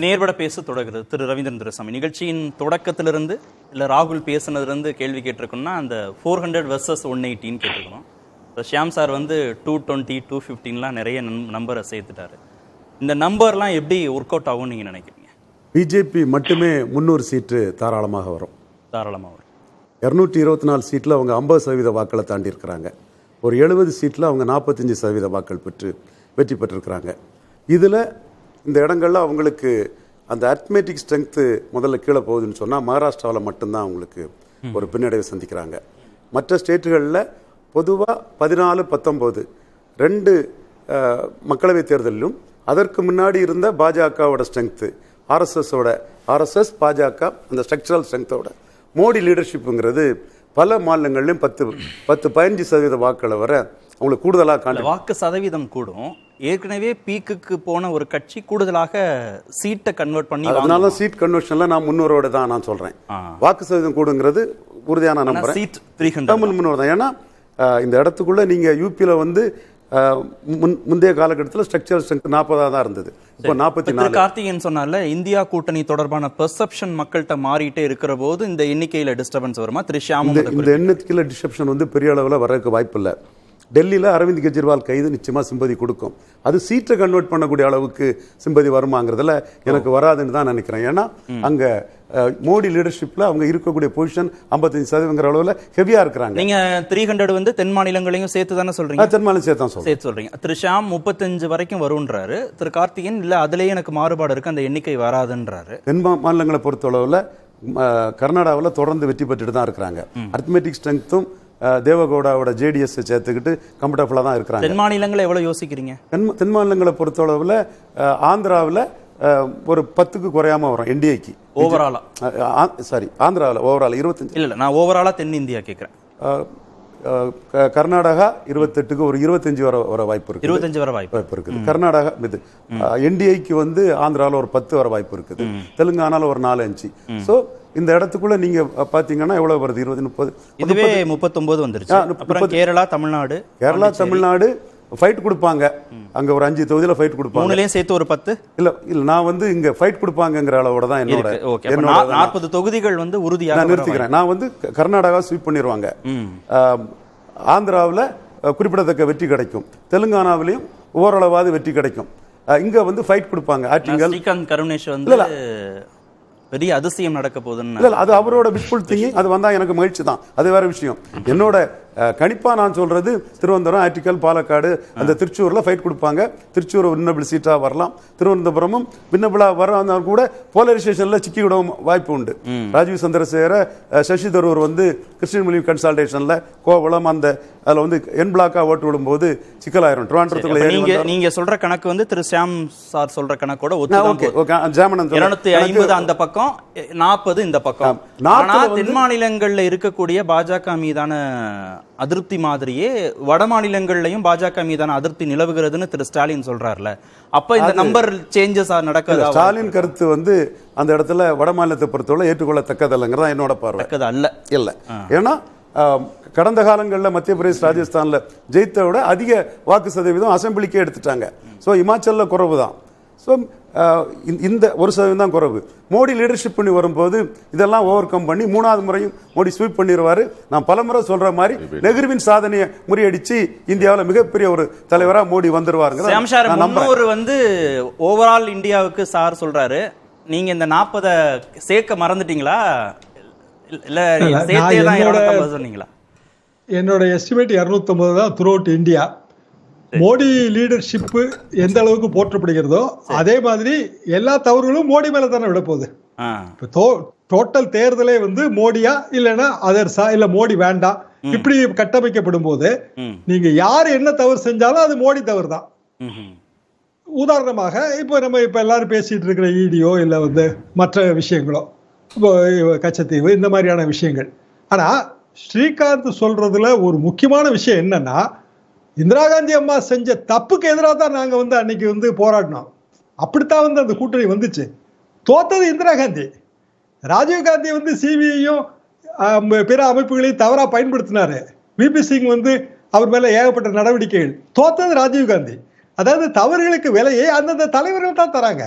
நேர்பட பேச தொடங்குறது திரு ரவீந்திரன் துரைசாமி. நிகழ்ச்சியின் தொடக்கத்திலிருந்து இல்லை ராகுல் பேசுனதுலேருந்து கேள்வி கேட்டிருக்கோம்னா அந்த 400 வெர்சஸ் 180 கேட்டிருக்கணும். இப்போ ஷியாம் சார் வந்து 220 215 நிறைய நம்பரை சேர்த்துட்டாரு. இந்த நம்பர்லாம் எப்படி ஒர்க் அவுட் ஆகும்னு நீங்கள் நினைக்கிறீங்க? பிஜேபி மட்டுமே 300 சீட்டு தாராளமாக வரும். 224 சீட்டில் அவங்க 50% வாக்களை தாண்டி இருக்கிறாங்க. ஒரு 70 சீட்டில் அவங்க 45% வாக்கள் பெற்று வெற்றி பெற்றிருக்கிறாங்க. இதில் இந்த இடங்கள்ல அவங்களுக்கு அந்த அர்த்மெட்டிக் ஸ்ட்ரென்த்து முதல்ல கீழே போகுதுன்னு சொன்னால் மகாராஷ்டிராவில் மட்டும்தான் அவங்களுக்கு ஒரு பின்னடைவை சந்திக்கிறாங்க. மற்ற ஸ்டேட்டுகளில் பொதுவாக 14-19 2 மக்களவை தேர்தலிலும் அதற்கு முன்னாடி இருந்த பாஜகவோட ஸ்ட்ரென்த்து ஆர்எஸ்எஸ் பாஜக அந்த ஸ்ட்ரக்சரல் ஸ்ட்ரென்த்தோட மோடி லீடர்ஷிப்புங்கிறது பல மாநிலங்கள்லையும் 10-15% வாக்களை வர அவங்களுக்கு கூடுதலாக வாக்கு சதவீதம் கூடும். ஏற்கனவே பீக்குக்கு போன ஒரு கட்சி கூடுதலாக சீட்டை கன்வெர்ட் பண்ணி, அதனால சீட் கன்வர்ஷன்ல நான் 300 தான் நான் சொல்றேன். வாக்கு சதவீதம் கூடுங்கிறது உறுதியான நம்புறேன். சீட் 300 தான். ஏன்னா இந்த இடத்துக்குள்ள நீங்க யூபியில வந்து முந்தைய காலகட்டத்தில் ஸ்ட்ரக்சரல் ஸ்ட்ரென்த் 40 தான் இருந்தது. இப்போ 44. கார்த்திகேயன் சொன்னால இந்தியா கூட்டணி தொடர்பான பெர்செப்ஷன் மக்கள்கிட்ட மாறிட்டே இருக்கிற போது இந்த எண்ணிக்கையில டிஸ்டர்பன்ஸ் வருமா? திரு ஷியாம், இந்த எண்ணிக்கையில டிஸ்டர்பன்ஸ் வந்து பெரிய அளவில் வரதுக்கு வாய்ப்பு இல்லை. டெல்லியில் அரவிந்த் கெஜ்ரிவால் கைது நிச்சயமாக சிம்பதி கொடுக்கும். அது சீட்டை கன்வெர்ட் பண்ணக்கூடிய அளவுக்கு சிம்பதி வருமாங்கிறதுல எனக்கு வராதுன்னு தான் நினைக்கிறேன். ஏன்னா அங்கே மோடி லீடர்ஷிப்பில் அவங்க இருக்கக்கூடிய பொசிஷன் 55% அளவில் ஹெவியாக இருக்கிறாங்க. நீங்கள் 300 வந்து தென் மாநிலங்களையும் சேர்த்து தானே சொல்கிறீங்க? தென் மாநிலம் சேர்த்து தான் சொல்கிறீங்க. திரு ஷியாம் 35 வரைக்கும் வருன்றாரு. திரு கார்த்திகேயன் இல்லை அதுலேயே எனக்கு மாறுபாடு இருக்குது, அந்த எண்ணிக்கை வராதுன்றாரு. தென் மாநிலங்களை பொறுத்தளவில் கர்நாடகாவில் தொடர்ந்து வெற்றி பெற்றுட்டு தான் இருக்கிறாங்க. அர்த்மெட்டிக் ஸ்ட்ரென்த்தும் தேவகவுடாவோட ஜேடிஎஸ் சேர்த்துக்கிட்டு கம்ஃபர்டபுளாக தான் இருக்கிறாங்க. தென் மாநிலங்களை எவ்வளோ யோசிக்கிறீங்க? தென் மாநிலங்களை பொறுத்தளவில் ஆந்திராவில் ஒரு 10க்கு குறையாம வரும் என்டிஏக்கு ஓவராலா. சாரி, ஆந்திராவில் ஓவரால் 25. இல்லை நான் ஓவராலா தென் இந்தியா கேட்குறேன். கர்நாடகா 28க்கு ஒரு 25 வர வாய்ப்பு இருக்கு. 25 வர வாய்ப்பு இருக்குது. கர்நாடகா இது என்டிஏக்கு வந்து ஆந்திராவில் ஒரு 10 வர வாய்ப்பு இருக்குது. தெலுங்கானால ஒரு 4-5. ஸோ இந்த இடத்துக்குள்ள நீங்க பாத்தீங்கன்னா எவ்வளவு வருது? 20-30. இதுவே 39 வந்துருச்சு. அப்புறம் கேரளா தமிழ்நாடு ஃபைட் கொடுப்பாங்க. அங்க ஒரு 5 தொகுதியில ஃபைட் கொடுப்பாங்க. மூணுலயும் சேர்த்து ஒரு 10. இல்ல நான் வந்து இங்க ஃபைட் கொடுப்பாங்கங்கிற அளவோட தான் என்னோட 40 தொகுதிகள் வந்து உறுதியாக நிறுத்திக்கிறேன். நான் வந்து கர்நாடகா ஸ்வீப் பண்ணிடுவாங்க. ஆந்திராவில் குறிப்பிடத்தக்க வெற்றி கிடைக்கும். தெலுங்கானாவிலையும் ஓரளவாவது வெற்றி கிடைக்கும். இங்க வந்து ஃபைட் கொடுப்பாங்க. ஸ்ரீகாந்த் கருணேஷ் வந்து பெரிய அதிசயம் நடக்க போகுதுன்னு அது அவரோட விஷ்ஃபுல் திங்கிங். அது வந்தா எனக்கு மகிழ்ச்சி தான், அது வேற விஷயம். என்னோட கணிப்பா நான் சொல்றது திருவனந்தபுரம், ஆர்டிக்கல், பாலக்காடு, அந்த திருச்சூர்ல ஃபைட் கொடுப்பாங்க. திருச்சூர் வின்னபிள் சீட்டா வரலாம். திருவனந்தபுரமும் வின்னபிளா வர கூட போலரைசேஷன்ல சிக்கி விட வாய்ப்பு உண்டு. ராஜீவ் சந்திரசேகர, சசி தரூர் வந்து கிறிஸ்டியன் கன்சல்டேஷன்ல கோவளம் அந்த அதுல வந்து என் பிளாக்கா ஓட்டு விடும்போது சிக்கலாயிரும். திருவனந்தபுரத்துல நீங்க சொல்ற கணக்கு வந்து திரு ஷியாம் சார் சொல்ற கணக்கோட 250 அந்த பக்கம், 40 இந்த பக்கம். தென் மாநிலங்கள்ல இருக்கக்கூடிய பாஜக மீதான அதிருப்தி மாதிரியே வட மாநிலங்கள்லயும் பாஜக மீதான அதிருப்தி நிலவுகிறதுன்னு திரு ஸ்டாலின் சொல்றாருல. அப்ப இந்த நம்பர் சேஞ்சஸ் நடக்குது. ஸ்டாலின் கருத்து வந்து அந்த இடத்துல வட மாநிலத்தை பொறுத்தவரை ஏற்றுக்கொள்ளத்தக்கதல்லைங்கிறதா என்னோட பார்வை. இல்ல ஏன்னா கடந்த காலங்களில் மத்திய பிரதேஷ், ராஜஸ்தான்ல ஜெயித்த விட அதிக வாக்கு சதவீதம் அசம்பிளிக்கே எடுத்துட்டாங்க. ஸோ இமாச்சல்ல குறைவு தான். ஸோ இந்த 1% தான் குறைவு. மோடி லீடர்ஷிப் பண்ணி வரும்போது இதெல்லாம் ஓவர் கம் பண்ணி 3வது முறையும் மோடி ஸ்வீப் பண்ணிடுவாரு. நான் பலமுறை சொல்ற மாதிரி நெஹ்ருவின் சாதனையை முறியடிச்சு இந்தியாவில் மிகப்பெரிய ஒரு தலைவரா மோடி வந்துருவாருங்க. வந்து ஓவரால் இந்தியாவுக்கு சார் சொல்றாரு. நீங்க இந்த 40 சேர்க்க மறந்துட்டீங்களா? இல்ல சொன்னீங்களா? என்னோட எஸ்டிமேட் 250 தான் through out India. Modi leadership எந்த அளவுக்கு போற்றப்படுகிறதோ அதே மாதிரி எல்லா தவறுகளும் மோடி மேல தானே விட போகுது. டோட்டல் தேர்தலே வந்து மோடியா இல்லைன்னா அதர்ஸா இல்ல மோடி வேண்டாம் இப்படி கட்டமைக்கப்படும் போது நீங்க யாரு என்ன தவறு செஞ்சாலும் அது மோடி தவறு தான். உதாரணமாக இப்ப எல்லாரும் பேசிட்டு இருக்கிற ஈடியோ இல்ல வந்து மற்ற விஷயங்களோ, இப்போ கச்சத்தீவு, இந்த மாதிரியான விஷயங்கள். ஆனா ஸ்ரீகாந்த் சொல்றதுல ஒரு முக்கியமான விஷயம் என்னன்னா, இந்திரா காந்தி அம்மா செஞ்ச தப்புக்கு எதிராக தான் நாங்க வந்து அன்னைக்கு வந்து போராடினோம். அப்படித்தான் வந்து அந்த கூட்டணி வந்துச்சு. தோத்தது இந்திரா காந்தி. ராஜீவ் காந்தி வந்து சிபிஐயும் பிற அமைப்புகளையும் தவறா பயன்படுத்தினாரு. விபி சிங் வந்து அவர் மேல ஏகப்பட்ட நடவடிக்கைகள். தோத்தது ராஜீவ் காந்தி. அதாவது தவறுகளுக்கு விலையை அந்தந்த தலைவர்கள் தான் தராங்க.